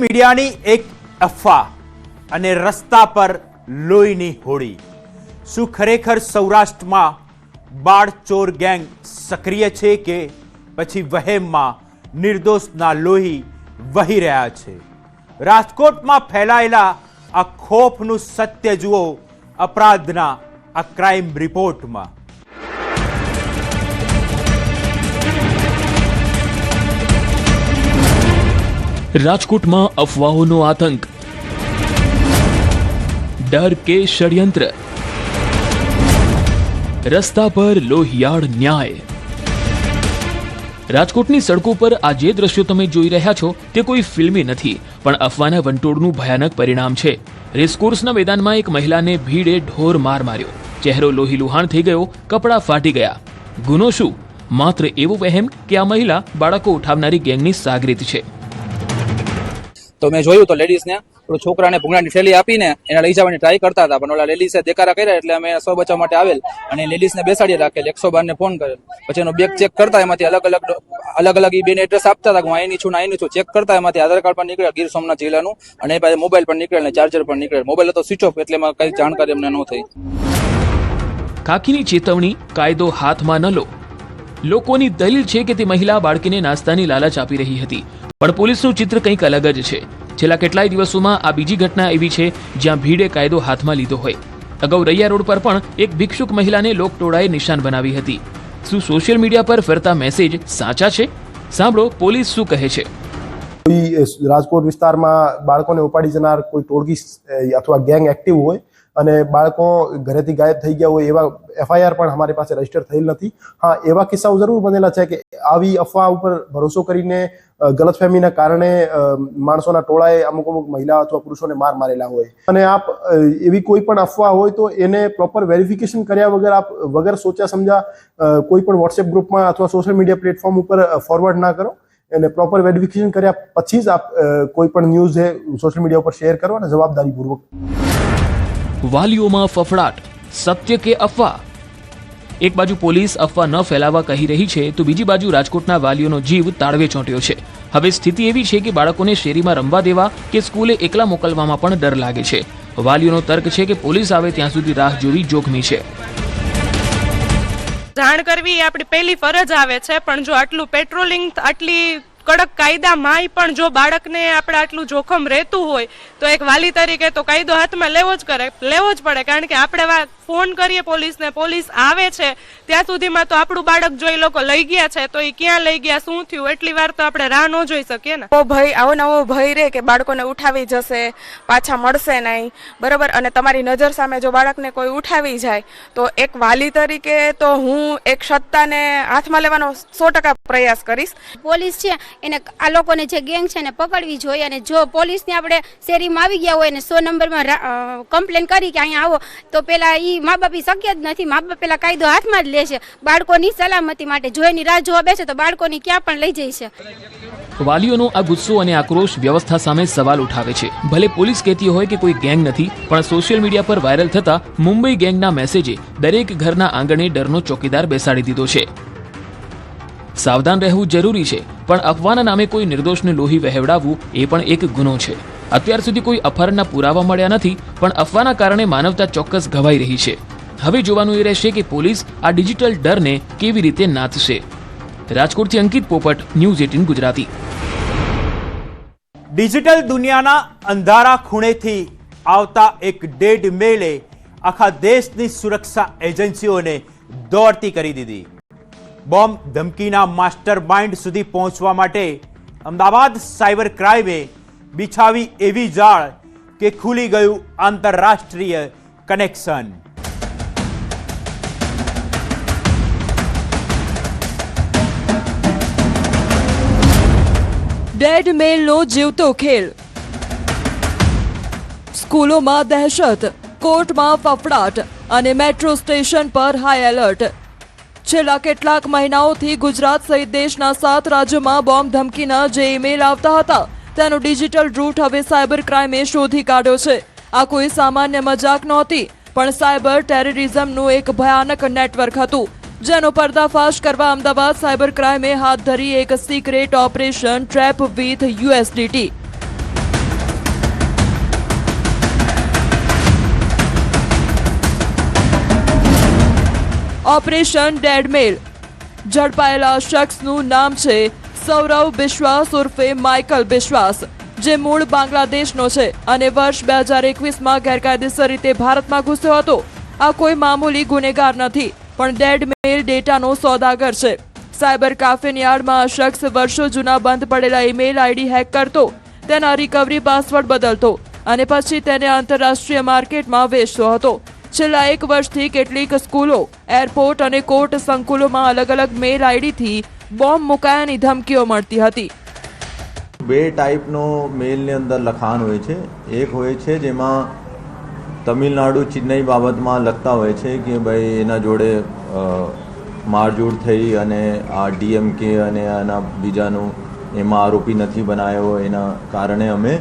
મીડિયાની એક અફવા અને રસ્તા પર લોહીની હોડી. શું ખરેખર સૌરાષ્ટ્રમાં બાળચોર ગેંગ સક્રિય છે કે પછી વહેમમાં નિર્દોષના લોહી વહી રહ્યા છે? રાજકોટમાં ફેલાયેલા આ ખોફનું સત્ય જુઓ અપરાધના આ ક્રાઇમ રિપોર્ટમાં. રાજકોટમાં અફવાઓનો આતંક, ડર કે ષડયંત્ર, રસ્તા પર લોહિયાળ ન્યાય. રાજકોટની સડકો પર આ જે દ્રશ્યો તમે જોઈ રહ્યા છો તે કોઈ ફિલ્મી નથી, પણ અફવાના વંટોળનું ભયાનક પરિણામ છે. રેસકોર્સના મેદાનમાં એક મહિલાને ભીડે ઢોર માર માર્યો. ચહેરો લોહીલુહાણ થઈ ગયો, કપડાં ફાટી ગયા. ગુનો શું? માત્ર એવો વહેમ કે આ મહિલા બાળકો ઉઠાવનારી ગેંગની સાગરીત છે. તો મેં જોયું તો લેડીઝને છોકરાને ભૂંગળાની થેલી આપીને એને લઈ જવાની ટ્રાય કરતા હતા, પણ ઓલા લેડીઝે દેકારા કર્યા એટલે અમે સ્વ બચાવ માટે આવેલ અને લેડીઝને બેસાડી રાખેલ. 112 ને ફોન કરેલ. પછી એનો બેગ ચેક કરતા એમાંથી અલગ અલગ ઈ બેને એડ્રેસ આપતા હતા કે હું અહીંની છું ને અહીંની છું. ચેક કરતા એમાંથી આધાર કાર્ડ પણ નીકળેલ ગીર સોમનાથ જિલ્લાનું અને એ પાસે મોબાઈલ પણ નીકળેલ ને ચાર્જર પણ નીકળેલ. મોબાઈલ હતો સ્વિચ ઓફ એટલે એમાં કઈ જાણકારી અમને ન થઈ. ખાખીની ચેતવણી, કાયદો હાથમાં ન લો. લોકોની દલીલ છે કે તે મહિલા બાળકીને નાસ્તાની લાલચ આપી રહી હતી, પણ પોલીસનું ચિત્ર કંઈક અલગ જ છે. છેલ્લા કેટલાય દિવસોમાં આ બીજી ઘટના એવી છે જ્યાં ભીડે કાયદો હાથમાં લીધો હોય. અગાઉ રૈયા રોડ પર પણ એક ભિક્ષુક મહિલાને લોકટોળાએ નિશાન બનાવી હતી. શું સોશિયલ મીડિયા પર ફરતા મેસેજ સાચા છે? સાંભળો પોલીસ શું કહે છે. રાજકોટ વિસ્તારમાં બાળકોને ઉપાડી જનાર કોઈ ટોળકી અથવા ગેંગ એક્ટિવ હોય અને બાળકો ઘરેથી ગાયબ થઈ ગયા હોય એવા એફઆઈઆર પણ અમારી પાસે રજીસ્ટર થયેલ નથી. હા, એવા કિસ્સાઓ જરૂર બનેલા છે કે આવી અફવા ઉપર ભરોસો કરીને ગલતફહેમીના કારણે માણસોના ટોળાએ અમુક મહિલા અથવા પુરુષોને માર મારેલા હોય. અને આપ એવી કોઈ પણ અફવા હોય તો એને પ્રોપર વેરિફિકેશન કર્યા વગર આપ વગર સોચ્યા સમજા કોઈ પણ વોટ્સએપ ગ્રુપમાં અથવા સોશિયલ મીડિયા પ્લેટફોર્મ ઉપર ફોરવર્ડ ના કરો. અને પ્રોપર વેરિફિકેશન કર્યા પછી જ આપ કોઈ પણ ન્યૂઝ સોશિયલ મીડિયા ઉપર શેર કરો અને જવાબદારીપૂર્વક. વાલીઓમાં ફફડાટ, સત્ય કે અફવા? એક બાજુ પોલીસ અફવા ન ફેલાવવા કહી રહી છે તો બીજી બાજુ રાજકોટના વાલીઓનો જીવ તાળવે ચોંટ્યો છે. હવે સ્થિતિ એવી છે કે બાળકોને શેરીમાં રમવા દેવા કે સ્કૂલે એકલા મોકલવામાં પણ ડર લાગે છે. વાલીઓનો તર્ક છે કે પોલીસ આવે ત્યાં સુધી રાહ જોવી જોખમી છે. જાણ કરવી એ આપણી પહેલી ફરજ આવે છે, પણ જો આટલું પેટ્રોલિંગ, આટલી કડક કાયદામાં પણ જો બાળકને આપણે આટલું જોખમ રહેતું હોય તો એક વાલી તરીકે તો કાયદો હાથમાં લેવો જ પડે. કારણ કે આપણે ફોન કરીએ પોલીસને, પોલીસ આવે છે ત્યાં સુધીમાં તો આપણું બાળક જો એ લોકો લઈ ગયા છે તો એ ક્યાં લઈ ગયા, શું થયું, એટલી વાર તો આપણે રાહ ન જોઈ શકીએ ને. આવો નવો ભય રહે કે બાળકોને ઉઠાવી જશે, પાછા મળશે નહીં, બરોબર. અને તમારી નજર સામે જો બાળકને કોઈ ઉઠાવી જાય તો એક વાલી તરીકે તો હું એક સત્તાને હાથમાં લેવાનો 100% પ્રયાસ કરીશ. પોલીસ છે એને આ લોકોને જે ગેંગ છે ને પકડવી જોઈએ, અને જો પોલીસને આપણે શેરીમાં આવી ગયા હોય ને 100 નંબરમાં કમ્પ્લેન કરી કે અહીંયા આવો તો પેલા ઈ મા બાપ શક્ય જ નથી. મા બાપ પેલા કાયદો હાથમાં જ લેશે બાળકોની સલામતી માટે. જો એની રાહ જોવા બેસે તો બાળકોની ક્યાં પણ લઈ જઈ છે. વાલીઓનો આ ગુસ્સો અને આક્રોશ વ્યવસ્થા સામે સવાલ ઉઠાવે છે. ભલે પોલીસ કહેતી હોય કે કોઈ ગેંગ નથી, પણ સોશિયલ મીડિયા પર વાયરલ થતા મુંબઈ ગેંગના મેસેજે દરેક ઘરના આંગણે ડરનો ચોકીદાર બેસાડી દીધો છે. સાવધાન રહેવું જરૂરી છે, પણ અફવાના નામે કોઈ નિર્દોષને લોહી વહેવડાવવું એ પણ એક ગુનો છે. અત્યાર સુધી કોઈ અપહરણના પુરાવા મળ્યા નથી, પણ અફવાના કારણે માનવતા ચોક્કસ ઘવાઈ રહી છે. હવે જોવાનું એ રહેશે કે પોલીસ આ ડિજિટલ ડરને કેવી રીતે નાથશે. રાજકોટથી અંકિત પોપટ, ન્યૂઝ 18 ગુજરાતી. ડિજિટલ દુનિયાના અંધારા ખૂણેથી આવતા એક ડેડ મેલે આખા દેશની સુરક્ષા એજન્સીઓને દોડતી કરી દીધી. બોમ્બ ધમકીના માસ્ટર માઇન્ડ સુધી પહોંચવા માટે અમદાવાદ સાયબર ક્રાઇમે બિછાવી એવી જાળ કે ખુલી ગયું આંતરરાષ્ટ્રીય કનેક્શન. ડેડ મેલનો જીવતો ખેલ. સ્કૂલોમાં દહેશત, કોર્ટમાં ફફડાટ અને મેટ્રો સ્ટેશન પર હાઈ એલર્ટ. છેલ્લા કેટલાક મહિનાઓથી ગુજરાત સહિત દેશના 7 રાજ્યોમાં બોમ્બ ધમકીના જે ઈમેલ આવતા હતા તેનો ડિજિટલ રૂટ હવે સાયબર ક્રાઇમે શોધી કાઢ્યો છે. આ કોઈ સામાન્ય મજાક નહોતી, પણ સાયબર ટેરરિઝમનું એક ભયાનક નેટવર્ક હતું, જેનો પર્દાફાશ કરવા અમદાવાદ સાયબર ક્રાઇમે હાથ ધરી એક secret operation trap with USDT. Operation dead mail. ઝડપાયેલા શખ્સનું નામ છે સૌરવ બિશ્વાસ ઉર્ફે માઇકલ બિશ્વાસ, જે મૂળ બાંગ્લાદેશનો છે અને વર્ષ 2021માં ગેરકાયદેસર રીતે ભારતમાં ઘૂસ્યો હતો. આ કોઈ મામૂલી ગુનેગાર નથી, પણ ડેડ મેલ ડેટાનો સોદાગર છે. સાયબર કાફેની આડમાં આ શખ્સ વર્ષો જૂના બંધ પડેલા ઈમેલ આઈડી હેક કરતો, તેના રિકવરી પાસવર્ડ બદલતો અને પછી તેને આંતરરાષ્ટ્રીય માર્કેટમાં વેચતો હતો. છેલ્લા 1 વર્ષથી કેટલીક સ્કૂલો, એરપોર્ટ અને કોર્ટ સંકુલોમાં અલગ અલગ મેલ આઈડીથી બોમ્બ મુકાયાની ધમકીઓ મળતી હતી. બે ટાઈપનો મેલની અંદર લખાણ હોય છે. એક હોય છે જેમાં તમિલનાડુ ચેન્નઈ બાબતમાં લખતા હોય છે કે ભાઈ એના જોડે મારઝૂડ થઈ અને આ ડીએમકે અને આના બીજાનું એમાં આરોપી નથી બનાવ્યો, એના કારણે અમે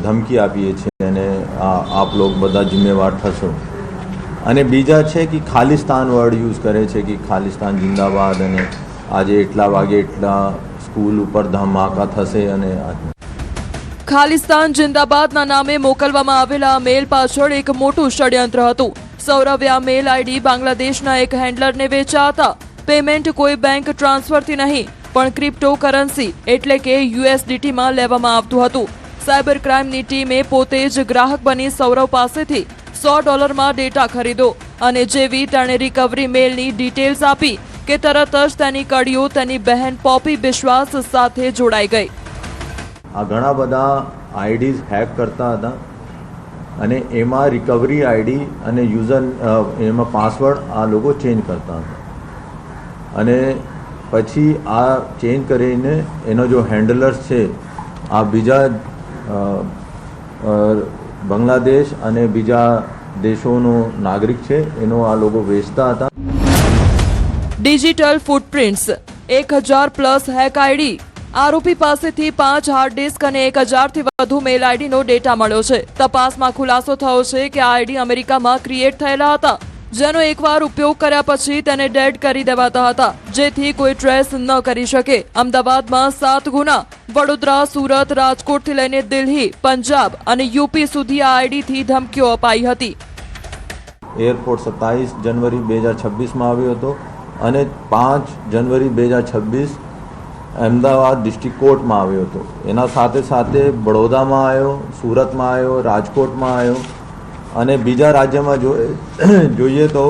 ધમકી આપીએ છીએ અને આપ લોગ બધા જિમ્મેવાર થશો. અને બીજા છે કે ખાલિસ્તાન વર્ડ યુઝ કરે છે કે ખાલિસ્તાન જિંદાબાદ અને આજે એટલા વાગે એટલા સ્કૂલ ઉપર ધમાકા થશે. અને ખાલિસ્તાન જિંદાબાદના નામે મોકલવામાં આવેલા મેલ પાછળ એક મોટું ષડયંત્ર હતું. સૌરભે આ મેલ આઈડી બાંગ્લાદેશના એક હેન્ડલરને વેચ્યા હતા. પેમેન્ટ કોઈ બેંક ટ્રાન્સફરથી નહીં, પણ ક્રિપ્ટોકરન્સી એટલે કે USDTમાં લેવામાં આવતું હતું. સાયબર ક્રાઇમની ટીમે પોતે જ ગ્રાહક બની સૌરવ પાસેથી $100 ડેટા ખરીદો અને જેવી તેણે રિકવરી મેલની ડિટેલ્સ આપી કે તરત જ તેની કડીઓ તેની બહેન પોપી બિશ્વાસ સાથે જોડાઈ ગઈ. આ ઘણા બધા આઈડીઝ હેક કરતા હતા અને એમાં રિકવરી આઈડી અને યુઝર એમાં પાસવર્ડ આ લોકો ચેન્જ કરતા હતા. અને પછી આ ચેન્જ કરીને એનો જો હેન્ડલર્સ છે આ બીજા બાંગ્લાદેશ અને બીજા દેશોનો નાગરિક છે, એનો આ લોકો વેચતા હતા. Digital footprints, 1000+ hack ID. આરોપી પાસેથી 5 હાર્ડ ડિસ્ક અને 1000થી વધુ મેલ આઈડીનો ડેટા મળ્યો છે. તપાસમાં ખુલાસો થયો છે કે આ આઈડી અમેરિકામાં ક્રિએટ થયેલા હતા, જેનો એકવાર ઉપયોગ કર્યા પછી તેને ડેડ કરી દેવાતા હતા, જેથી કોઈ ટ્રેસ ન કરી શકે. અમદાવાદમાં 7 ગુના, વડોદરા, સુરત, રાજકોટથી લઈને દિલ્હી, પંજાબ અને યુપી સુધી આ આઈડીથી ધમકીઓ અપાઈ હતી. એરપોર્ટ 27 જનવરી 2026માં આવ્યો હતો અને 5 જનવરી 2026 અમદાવાદ ડિસ્ટ્રિક્ટ કોર્ટમાં આવ્યો હતો. એના સાથે સાથે બડોદામાં આવ્યો, સુરતમાં આવ્યો, રાજકોટમાં આવ્યો અને બીજા રાજ્યમાં જોઈએ તો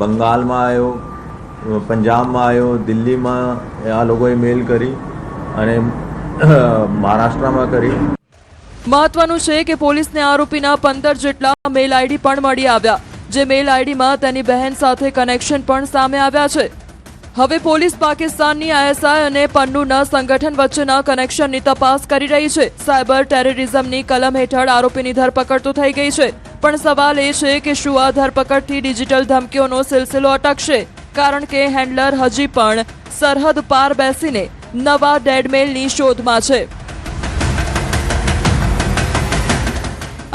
બંગાળમાં આવ્યો, પંજાબમાં આવ્યો, દિલ્હીમાં આ લોકોએ મેલ કરી અને મહારાષ્ટ્રમાં કરી. મહત્વનું છે કે પોલીસને આરોપીના 15 જેટલા મેલ આઈડી પણ મળી આવ્યા, જે મેલ આઈડીમાં તેની બહેન સાથે કનેક્શન પણ સામે આવ્યા છે. હવે પોલીસ પાકિસ્તાનની ISI અને પન્નુના સંગઠન વચ્ચેના કનેક્શનની તપાસ કરી રહી છે. સાયબર ટેરરિઝમની કલમ હેઠળ આરોપીની ધરપકડ તો થઈ ગઈ છે, પણ સવાલ એ છે કે શું આ ધરપકડથી ડિજિટલ ધમકીઓનો સિલસિલો અટકશે? કારણ કે હેન્ડલર હજી પણ સરહદ પાર બેસીને નવા ડેડમેલની શોધમાં છે.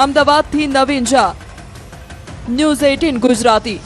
અમદાવાદથી નવીન ઝા, ન્યૂઝ 18 ગુજરાતી.